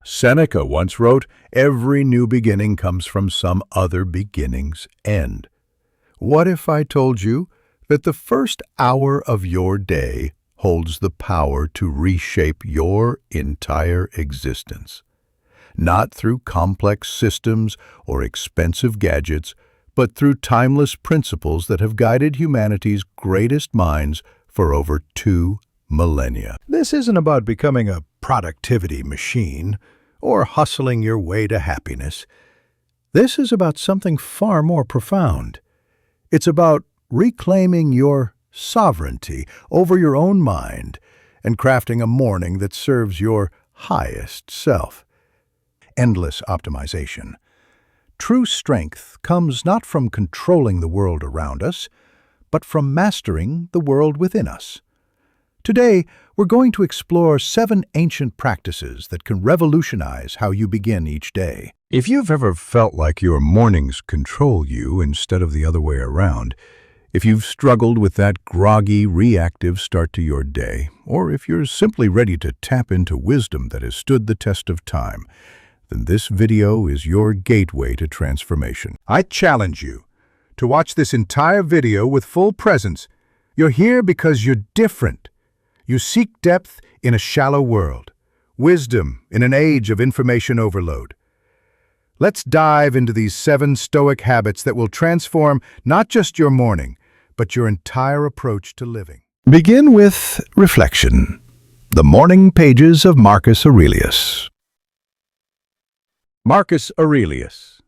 Seneca once wrote, "Every new beginning comes from some other beginning's end." What if I told you that the first hour of your day holds the power to reshape your entire existence? Not through complex systems or expensive gadgets, but through timeless principles that have guided humanity's greatest minds for over 2 millennia. This isn't about becoming a productivity machine or hustling your way to happiness. This is about something far more profound. It's about reclaiming your sovereignty over your own mind and crafting a morning that serves your highest self. Endless optimization. True strength comes not from controlling the world around us, but from mastering the world within us. Today, we're going to explore 7 ancient practices that can revolutionize how you begin each day. If you've ever felt like your mornings control you instead of the other way around, if you've struggled with that groggy, reactive start to your day, or if you're simply ready to tap into wisdom that has stood the test of time, then this video is your gateway to transformation. I challenge you to watch this entire video with full presence. You're here because you're different. You seek depth in a shallow world, wisdom in an age of information overload. Let's dive into these 7 Stoic habits that will transform not just your morning, but your entire approach to living. Begin with reflection. The Morning Pages of Marcus Aurelius. Marcus Aurelius,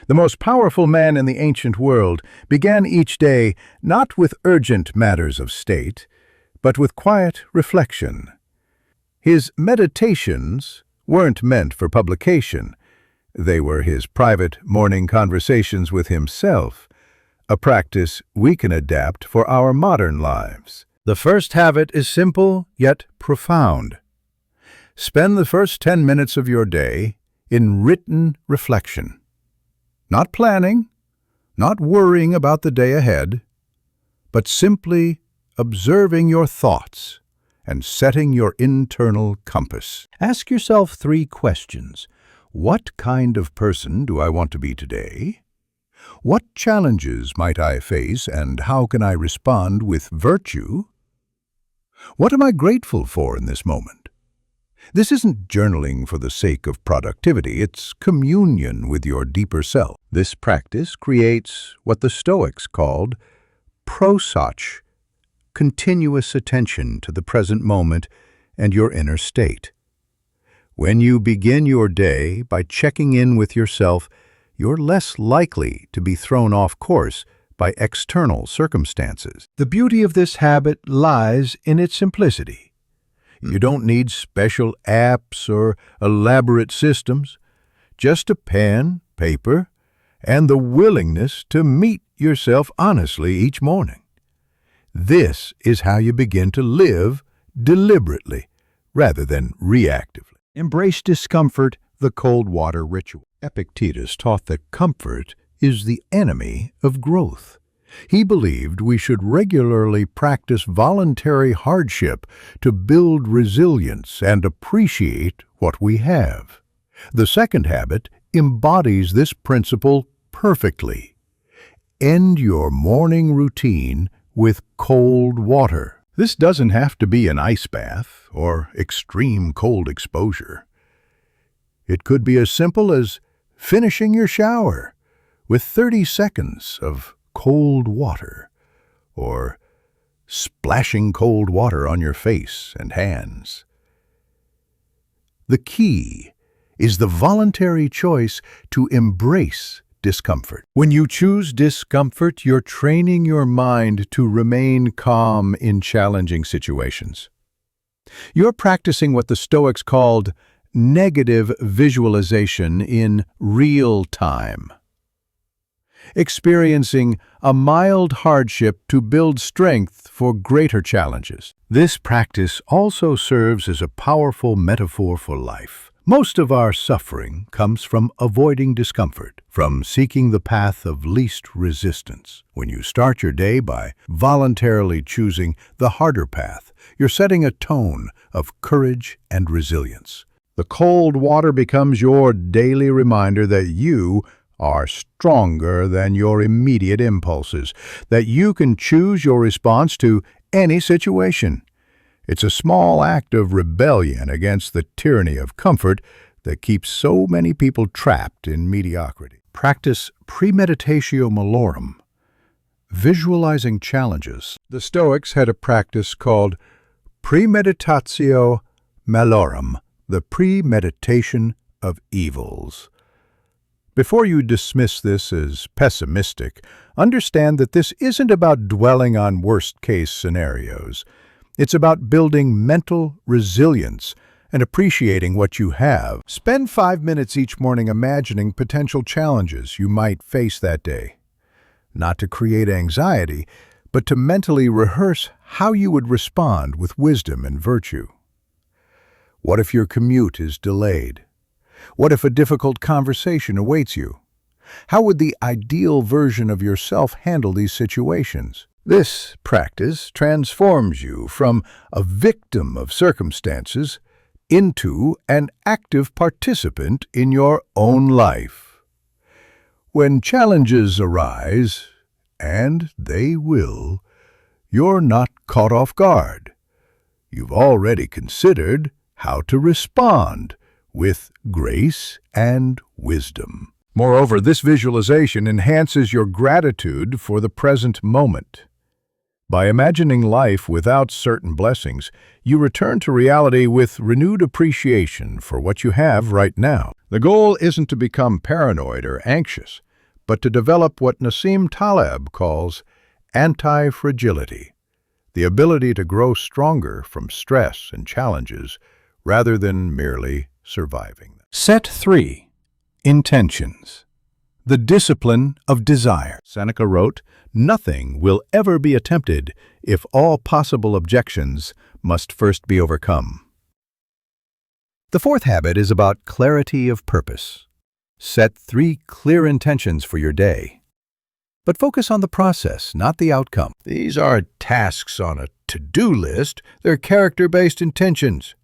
the most powerful man in the ancient world, began each day not with urgent matters of state, but with quiet reflection. His meditations weren't meant for publication. They were his private morning conversations with himself, a practice we can adapt for our modern lives. The first habit is simple yet profound. Spend the first 10 minutes of your day in written reflection. Not planning, not worrying about the day ahead, but simply observing your thoughts and setting your internal compass. Ask yourself 3 questions. What kind of person do I want to be today? What challenges might I face and how can I respond with virtue? What am I grateful for in this moment? This isn't journaling for the sake of productivity, it's communion with your deeper self. This practice creates what the Stoics called prosach, continuous attention to the present moment and your inner state. When you begin your day by checking in with yourself, you're less likely to be thrown off course by external circumstances. The beauty of this habit lies in its simplicity. You don't need special apps or elaborate systems, just a pen, paper, and the willingness to meet yourself honestly each morning. This is how you begin to live deliberately rather than reactively. Embrace discomfort, the cold water ritual. Epictetus taught that comfort is the enemy of growth. He believed we should regularly practice voluntary hardship to build resilience and appreciate what we have. The second habit embodies this principle perfectly. End your morning routine with cold water. This doesn't have to be an ice bath or extreme cold exposure. It could be as simple as finishing your shower with 30 seconds of cold water, or splashing cold water on your face and hands. The key is the voluntary choice to embrace discomfort. When you choose discomfort, you're training your mind to remain calm in challenging situations. You're practicing what the Stoics called negative visualization in real time, experiencing a mild hardship to build strength for greater challenges. This practice also serves as a powerful metaphor for life. Most of our suffering comes from avoiding discomfort, from seeking the path of least resistance. When you start your day by voluntarily choosing the harder path, you're setting a tone of courage and resilience. The cold water becomes your daily reminder that you are stronger than your immediate impulses, that you can choose your response to any situation. It's a small act of rebellion against the tyranny of comfort that keeps so many people trapped in mediocrity. Practice premeditatio malorum, visualizing challenges. The Stoics had a practice called premeditatio malorum, the premeditation of evils. Before you dismiss this as pessimistic, understand that this isn't about dwelling on worst-case scenarios. It's about building mental resilience and appreciating what you have. Spend 5 minutes each morning imagining potential challenges you might face that day. Not to create anxiety, but to mentally rehearse how you would respond with wisdom and virtue. What if your commute is delayed? What if a difficult conversation awaits you? How would the ideal version of yourself handle these situations? This practice transforms you from a victim of circumstances into an active participant in your own life. When challenges arise, and they will, you're not caught off guard. You've already considered how to respond with grace and wisdom. Moreover, this visualization enhances your gratitude for the present moment. By imagining life without certain blessings, you return to reality with renewed appreciation for what you have right now. The goal isn't to become paranoid or anxious, but to develop what Nassim Taleb calls anti-fragility, the ability to grow stronger from stress and challenges rather than merely surviving them. Set 3. Intentions. The discipline of desire. Seneca wrote, "Nothing will ever be attempted if all possible objections must first be overcome." The fourth habit is about clarity of purpose. Set 3 clear intentions for your day. But focus on the process, not the outcome. These aren't tasks on a to-do list, they're character-based intentions.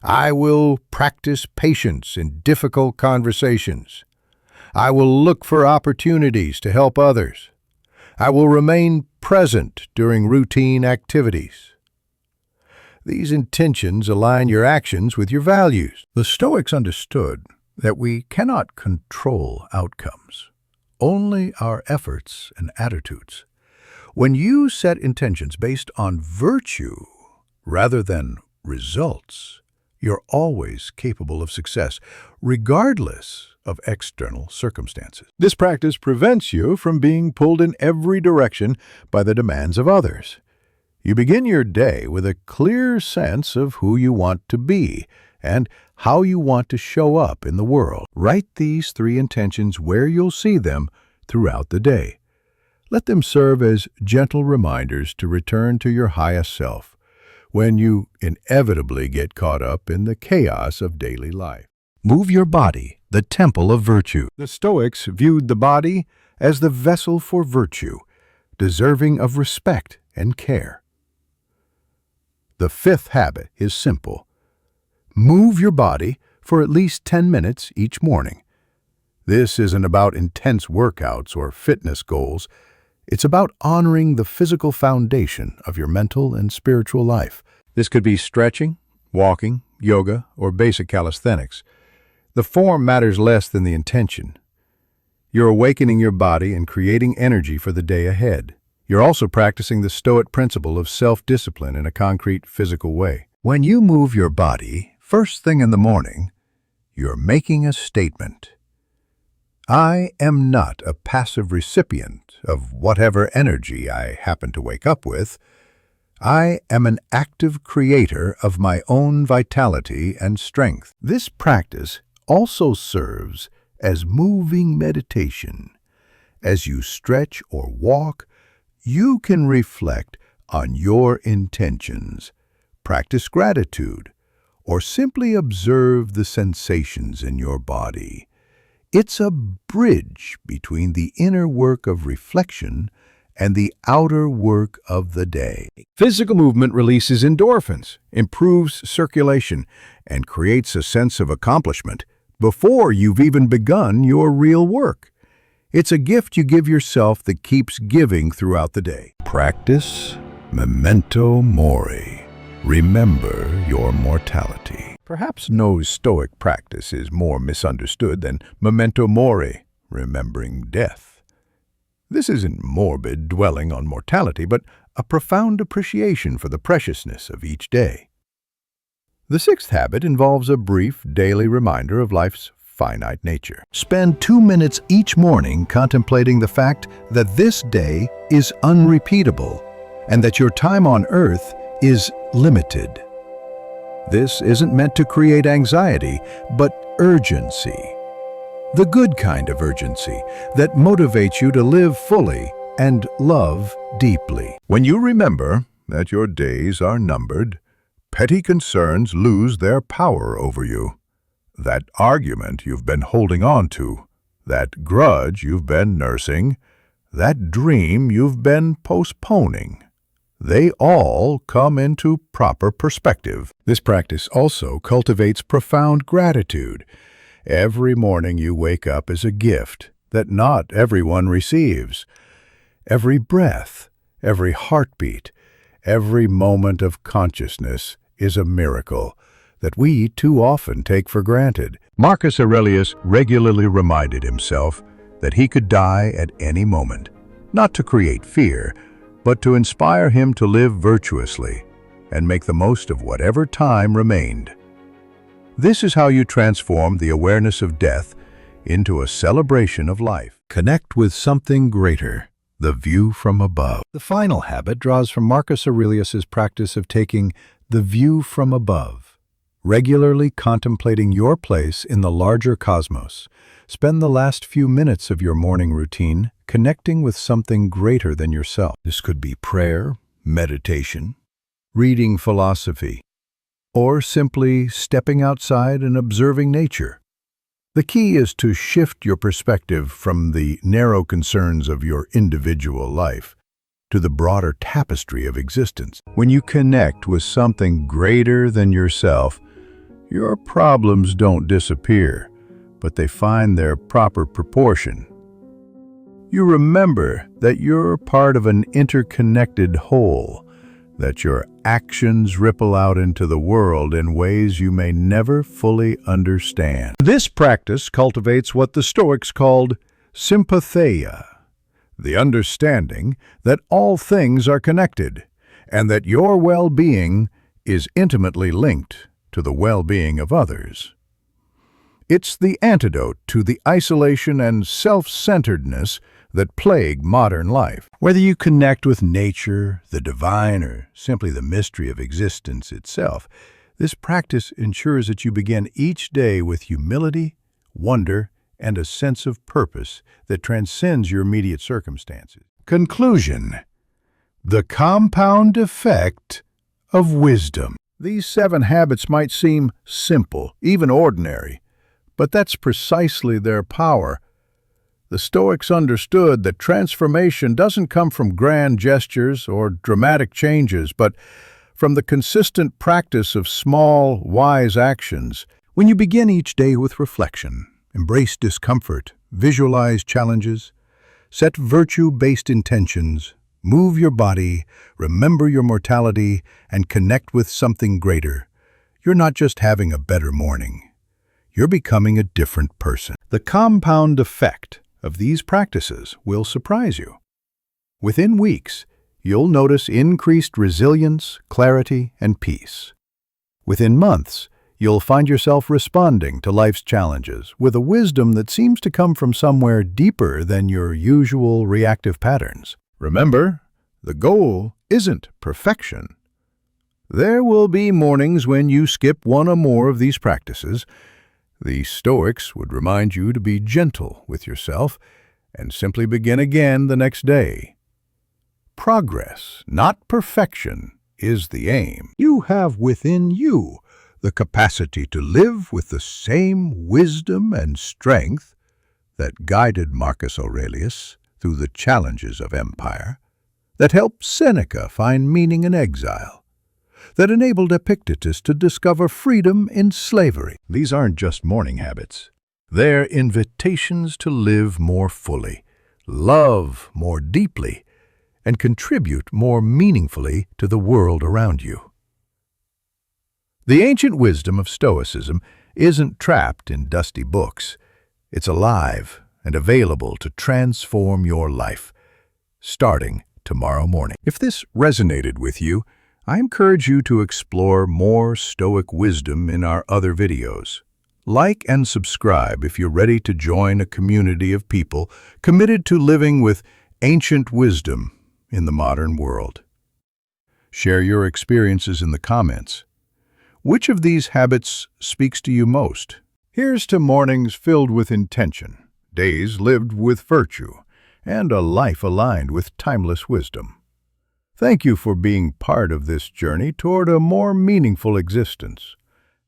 I will practice patience in difficult conversations. I will look for opportunities to help others. I will remain present during routine activities. These intentions align your actions with your values. The Stoics understood that we cannot control outcomes, only our efforts and attitudes. When you set intentions based on virtue rather than results, you're always capable of success, regardless of external circumstances. This practice prevents you from being pulled in every direction by the demands of others. You begin your day with a clear sense of who you want to be and how you want to show up in the world. Write these 3 intentions where you'll see them throughout the day. Let them serve as gentle reminders to return to your highest self when you inevitably get caught up in the chaos of daily life. Move your body, the temple of virtue. The Stoics viewed the body as the vessel for virtue, deserving of respect and care. The 5th habit is simple. Move your body for at least 10 minutes each morning. This isn't about intense workouts or fitness goals. It's about honoring the physical foundation of your mental and spiritual life. This could be stretching, walking, yoga, or basic calisthenics. The form matters less than the intention. You're awakening your body and creating energy for the day ahead. You're also practicing the Stoic principle of self-discipline in a concrete, physical way. When you move your body first thing in the morning, you're making a statement. I am not a passive recipient of whatever energy I happen to wake up with. I am an active creator of my own vitality and strength. This practice also serves as moving meditation. As you stretch or walk, you can reflect on your intentions, practice gratitude, or simply observe the sensations in your body. It's a bridge between the inner work of reflection and the outer work of the day. Physical movement releases endorphins, improves circulation, and creates a sense of accomplishment before you've even begun your real work. It's a gift you give yourself that keeps giving throughout the day. Practice memento mori. Remember your mortality. Perhaps no Stoic practice is more misunderstood than memento mori, remembering death. This isn't morbid dwelling on mortality, but a profound appreciation for the preciousness of each day. The sixth habit involves a brief daily reminder of life's finite nature. Spend 2 minutes each morning contemplating the fact that this day is unrepeatable and that your time on earth is limited. This isn't meant to create anxiety, but urgency. The good kind of urgency that motivates you to live fully and love deeply. When you remember that your days are numbered, petty concerns lose their power over you. That argument you've been holding on to, that grudge you've been nursing, that dream you've been postponing, they all come into proper perspective. This practice also cultivates profound gratitude. Every morning you wake up is a gift that not everyone receives. Every breath, every heartbeat, every moment of consciousness is a miracle that we too often take for granted. Marcus Aurelius regularly reminded himself that he could die at any moment, not to create fear, but to inspire him to live virtuously and make the most of whatever time remained. This is how you transform the awareness of death into a celebration of life. Connect with something greater, the view from above. The final habit draws from Marcus Aurelius's practice of taking the view from above. Regularly contemplating your place in the larger cosmos, spend the last few minutes of your morning routine connecting with something greater than yourself. This could be prayer, meditation, reading philosophy, or simply stepping outside and observing nature. The key is to shift your perspective from the narrow concerns of your individual life to the broader tapestry of existence. When you connect with something greater than yourself, your problems don't disappear, but they find their proper proportion. You remember that you're part of an interconnected whole, that your actions ripple out into the world in ways you may never fully understand. This practice cultivates what the Stoics called sympatheia, the understanding that all things are connected, and that your well-being is intimately linked to the well-being of others. It's the antidote to the isolation and self-centeredness that plague modern life. Whether you connect with nature, the divine, or simply the mystery of existence itself, this practice ensures that you begin each day with humility, wonder, and a sense of purpose that transcends your immediate circumstances. Conclusion: the compound effect of wisdom. These 7 habits might seem simple, even ordinary, but that's precisely their power. The Stoics understood that transformation doesn't come from grand gestures or dramatic changes, but from the consistent practice of small, wise actions. When you begin each day with reflection, embrace discomfort, visualize challenges, set virtue-based intentions, move your body, remember your mortality, and connect with something greater, you're not just having a better morning. You're becoming a different person. The compound effect of these practices will surprise you. Within weeks, you'll notice increased resilience, clarity, and peace. Within months, you'll find yourself responding to life's challenges with a wisdom that seems to come from somewhere deeper than your usual reactive patterns. Remember, the goal isn't perfection. There will be mornings when you skip one or more of these practices. The Stoics would remind you to be gentle with yourself and simply begin again the next day. Progress, not perfection, is the aim. You have within you the capacity to live with the same wisdom and strength that guided Marcus Aurelius through the challenges of empire. that helped Seneca find meaning in exile, that enabled Epictetus to discover freedom in slavery. These aren't just morning habits. They're invitations to live more fully, love more deeply, and contribute more meaningfully to the world around you. The ancient wisdom of Stoicism isn't trapped in dusty books. It's alive and available to transform your life, starting tomorrow morning. If this resonated with you, I encourage you to explore more Stoic wisdom in our other videos. Like and subscribe if you're ready to join a community of people committed to living with ancient wisdom in the modern world. Share your experiences in the comments. Which of these habits speaks to you most? Here's to mornings filled with intention, days lived with virtue, and a life aligned with timeless wisdom. Thank you for being part of this journey toward a more meaningful existence.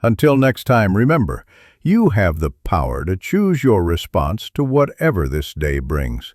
Until next time, remember, you have the power to choose your response to whatever this day brings.